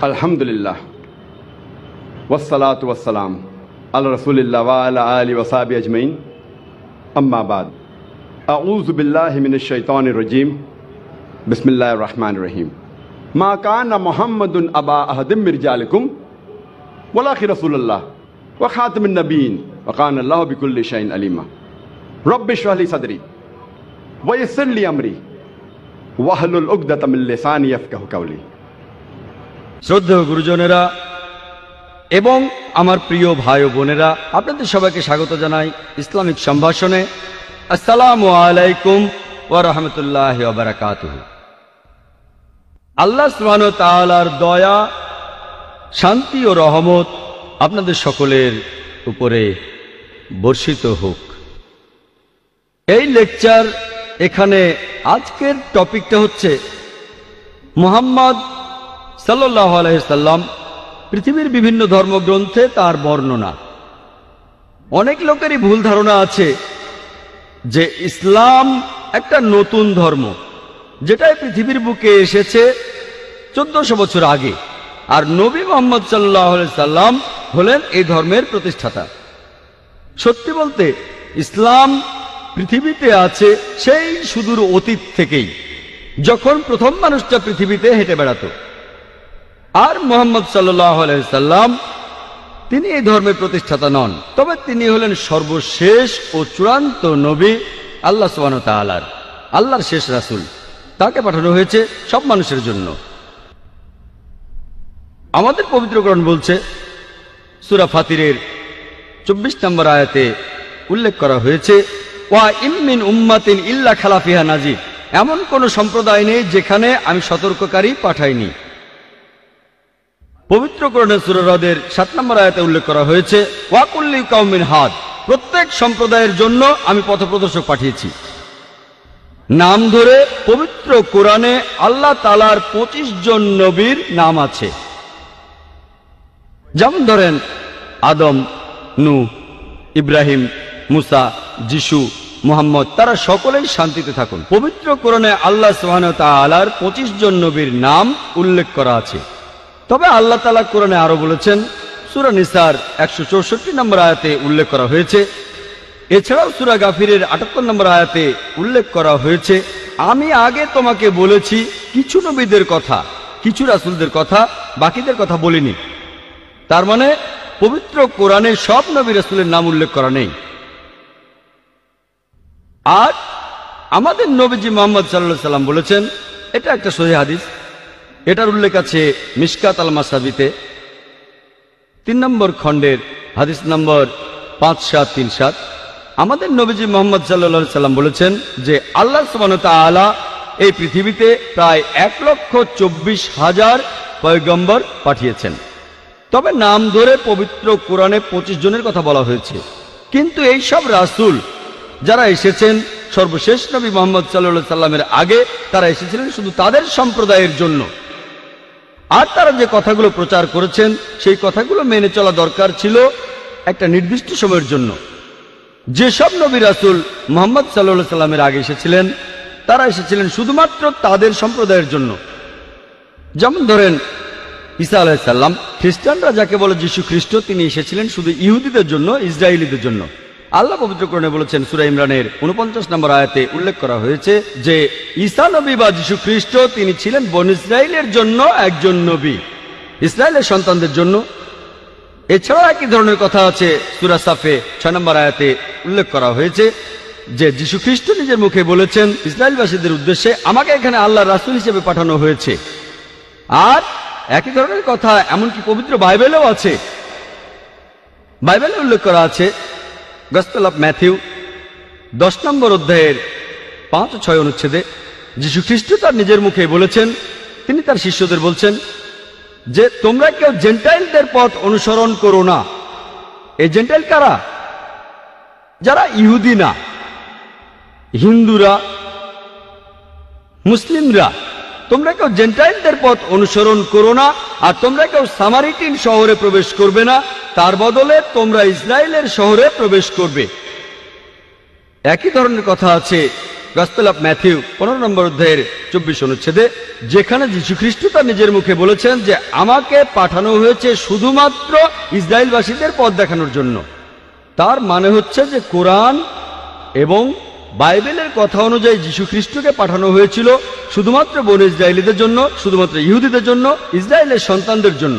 আলহামদুলিল্লাহ ওয়াসসালাতু ওয়াসসালাম আলা রাসূলিল্লাহ ওয়া আলা আলিহি ওয়া সাহবিহি আজমাইন আম্মা বাদ আউযু বিল্লাহি মিনাশ শাইতানির রাজীম বিসমিল্লাহির রহমানির রহিম মা কানা মুহাম্মাদুন আবা আহাদিম মির রিজালিকুম ওয়ালাকিন রাসূলুল্লাহ ওয়া খাতামুন নবিয়্যিন ওয়া কানা আল্লাহু বিকুল্লি শাইইন আলিমা রব্বি ইশরাহ লি সাদরি ওয়া ইয়াসসির লি আমরি ওয়াহলুল উকদাতাম মিন লিসানি ইয়াফকাহু কাওলি। শ্রদ্ধেয় গুরুজনেরা এবং আমার প্রিয় ভাই ও বোনেরা, আপনাদের সবাইকে স্বাগত জানাই ইসলামিক সম্ভাষণে। আসসালামু আলাইকুম ওয়া রাহমাতুল্লাহি ওয়া বারাকাতুহু। আল্লাহ সুবহানাহু ওয়া তাআলার দয়া, শান্তি ও রহমত আপনাদের সকলের উপরে বর্ষিত হোক। এই লেকচার এখানে আজকের টপিকটা হচ্ছে মুহাম্মদ সাল্লাল্লাহু আলাইহি সাল্লাম, পৃথিবীর বিভিন্ন ধর্মগ্রন্থে তার বর্ণনা। অনেক লোকেরই ভুল ধারণা আছে যে ইসলাম একটা নতুন ধর্ম, যেটা পৃথিবীর বুকে এসেছে 1400 বছর আগে, আর নবী মুহাম্মদ সাল্লাল্লাহু আলাইহি সাল্লাম হলেন এই ধর্মের প্রতিষ্ঠাতা। সত্যি বলতে ইসলাম পৃথিবীতে আছে সেই সুদূর অতীত থেকেই, যখন প্রথম মানুষটা পৃথিবীতে হেঁটে বেড়াতো। আর মুহাম্মদ সাল্লাল্লাহু আলাইহি সাল্লাম তিনি এই ধর্মের প্রতিষ্ঠাতা নন, তবে তিনি হলেন সর্বশেষ ও চূড়ান্ত নবী, আল্লাহ সুবহানাহু ওয়া তাআলার আল্লাহর শেষ রাসূল। তাকে পাঠানো হয়েছে সব মানুষের জন্য। আমাদের পবিত্র কোরআন বলছে, সূরা ফাতিরের 24 নম্বর আয়াতে উল্লেখ করা হয়েছে, ওয়া ইম মিন উম্মাতিন ইল্লা খালা ফিহা নাযীর, এমন কোন সম্প্রদায় নেই যেখানে আমি সতর্ককারী পাঠাইনি। পবিত্র কোরআনের সূরা রাদের 7 নম্বর আয়াতে উল্লেখ করা হয়েছে, ওয়া কুল্লি কাওমিন হাদ, প্রত্যেক সম্প্রদায়ের জন্য আমি পথপ্রদর্শক পাঠিয়েছি। নাম ধরে পবিত্র কোরআনে আল্লাহ তাআলার 25 জন নবীর নাম আছে। যেমন ধরেন আদম, নূহ, ইব্রাহিম, মুসা, যিশু, মুহাম্মদ, তারা সকলেই শান্তিতে থাকুন। পবিত্র কোরআনে আল্লাহ সুবহানাহু ওয়া তাআলার 25 জন নবীর নাম উল্লেখ করা আছে। তবে আল্লাহ তাআলা কোরআনে আরো বলেছেন, সূরা নিসার 164 নম্বর আয়াতে উল্লেখ করা হয়েছে। এছাড়াও সূরা গাফিরের 78 নম্বর আয়াতে উল্লেখ করা হয়েছে, আমি আগে তোমাকে বলেছি কিছু নবীদের কথা, কিছু রাসূলদের কথা, বাকিদের কথা বলিনি। তার মানে পবিত্র কোরআনে সব নবী রাসূলের নাম উল্লেখ করা নেই। আর আমাদের নবীজি মুহাম্মদ সাল্লাল্লাহু আলাইহি সাল্লাম বলেছেন, এটা একটা সহিহ হাদিস, এটার উল্লেখ আছে মিশকাত আল মাসাবিতে 3 নম্বর খণ্ডের হাদিস নম্বর 5737। আমাদের নবীজি মুহাম্মদ সাল্লাল্লাহু আলাইহি সাল্লাম বলেছেন যে আল্লাহ সুবহানাহু ওয়া তাআলা এই পৃথিবীতে প্রায় 1,24,000 পয়গম্বর পাঠিয়েছেন। তবে নাম ধরে পবিত্র কোরআনে 25 জনের কথা বলা হয়েছে। কিন্তু এই সব রাসূল যারা এসেছেন সর্বশেষ নবী মুহাম্মদ সাল্লাল্লাহু আলাইহি সাল্লামের আগে, তারা এসেছিলেন শুধু তাদের সম্প্রদায়ের জন্য। আর তারা যে কথাগুলো প্রচার করেছেন সেই কথাগুলো মেনে চলা দরকার ছিল একটা নির্দিষ্ট সময়ের জন্য। যেসব নবী রাসূল মুহাম্মদ সাল্লাল্লাহু আলাইহি সাল্লামের আগে এসেছিলেন, তারা এসেছিলেন শুধুমাত্র তাদের সম্প্রদায়ের জন্য। যেমন ধরেন ঈসা আলাইহিস সালাম, খ্রিস্টানরা যাকে বলে যীশু খ্রিস্ট, তিনি এসেছিলেন শুধু ইহুদিদের জন্য, ইসরায়েলীদের জন্য। আল্লাহ পবিত্র কোরআনে বলেছেন, সূরা ইমরানের 49 নম্বর আয়াতে উল্লেখ করা হয়েছে যে ঈসা নবী বা যীশু খ্রিস্ট তিনি ছিলেন বনী ইসরায়েলের জন্য একজন নবী, ইসরায়েলের সন্তানদের জন্য। এছাড়াও একই ধরনের কথা আছে সূরা সাফে 6 নম্বর আয়াতে উল্লেখ করা হয়েছে যে যীশু খ্রিস্ট নিজের মুখে বলেছেন ইসরায়েলবাসীদের উদ্দেশ্যে, আমাকে এখানে আল্লাহর রাসূল হিসেবে পাঠানো হয়েছে। আর একই ধরনের কথা এমনকি পবিত্র বাইবেলেও আছে। বাইবেলে উল্লেখ করা আছে গসপেল অফ ম্যাথিউ 10 নম্বর অধ্যায়ের 5 ও 6 অনুচ্ছেদে যীশু খ্রিস্ট তার নিজের মুখে বলেছেন, তিনি তার শিষ্যদের বলছেন যে তোমরা কেউ জেন্টাইলদের পথ অনুসরণ করো না। এই জেন্টাইল কারা? যারা ইহুদি না, হিন্দুরা, মুসলিমরা। তোমরা কেউ জেন্টাইলদের পথ অনুসরণ করো না, আর তোমরা কেউ সামারিটিন শহরে প্রবেশ করবে না, তার বদলে তোমরা ইসরায়েলের শহরে প্রবেশ করবে। একই ধরনের কথা আছে গসপেল অফ ম্যাথিউ 15 নম্বর অধ্যায়ের 24 অনুচ্ছেদে, যেখানে যীশু খ্রিস্ট তার নিজের মুখে বলেছেন যে আমাকে পাঠানো হয়েছে শুধুমাত্র ইসরায়েলবাসীদের পথ দেখানোর জন্য। তার মানে হচ্ছে যে কোরআন এবং বাইবেলের কথা অনুযায়ী যীশু খ্রিস্টকে পাঠানো হয়েছিল শুধুমাত্র বনী ইসরায়েলীদের জন্য, শুধুমাত্র ইহুদিদের জন্য, ইসরায়েলের সন্তানদের জন্য।